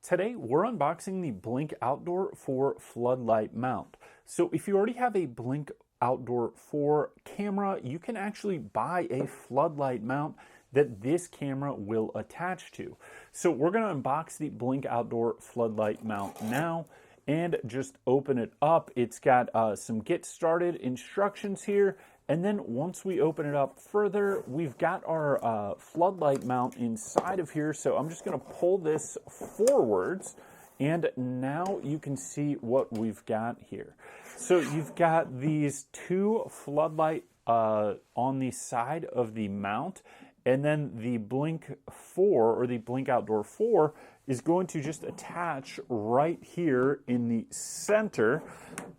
Today, we're unboxing the Blink Outdoor 4 Floodlight Mount. So if you already have a Blink Outdoor 4 camera, you can actually buy a floodlight mount that this camera will attach to. So we're going to unbox the Blink Outdoor Floodlight Mount now and just open it up. It's got some get started instructions here. And then once we open it up further, we've got our floodlight mount inside of here. So I'm just going to pull this forwards, and now you can see what we've got here. So you've got these two floodlight on the side of the mount, and then the Blink 4 or the Blink Outdoor 4 is going to just attach right here in the center,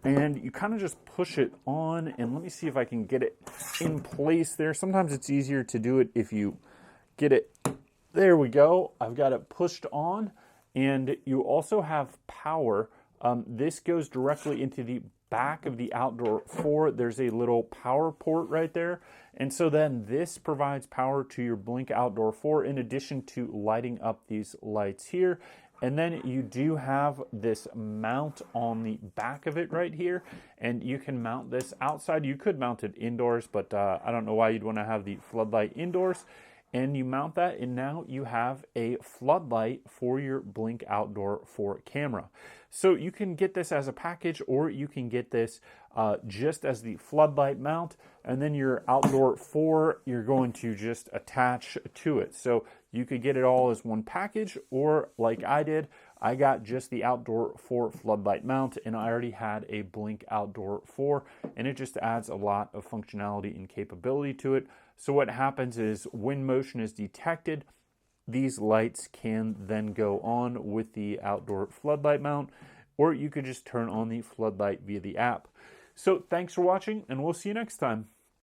and you kind of just push it on, and let me see if I can get it in place there. Sometimes it's easier to do it if you get it. There we go. I've got it pushed on, and you also have power. This goes directly into the back of the Outdoor 4. There's a little power port right there, and so then this provides power to your Blink Outdoor 4 in addition to lighting up these lights here. And then you do have this mount on the back of it right here, and you can mount this outside. You could mount it indoors, but I don't know why you'd want to have the floodlight indoors. And you mount that, and now you have a floodlight for your Blink Outdoor 4 camera. So you can get this as a package, or you can get this just as the floodlight mount, and then your Outdoor 4 you're going to just attach to it. So you could get it all as one package, or like I did, I got just the Outdoor 4 floodlight mount, and I already had a Blink Outdoor 4, and it just adds a lot of functionality and capability to it. So what happens is when motion is detected, these lights can then go on with the Outdoor floodlight mount, or you could just turn on the floodlight via the app. So thanks for watching, and we'll see you next time.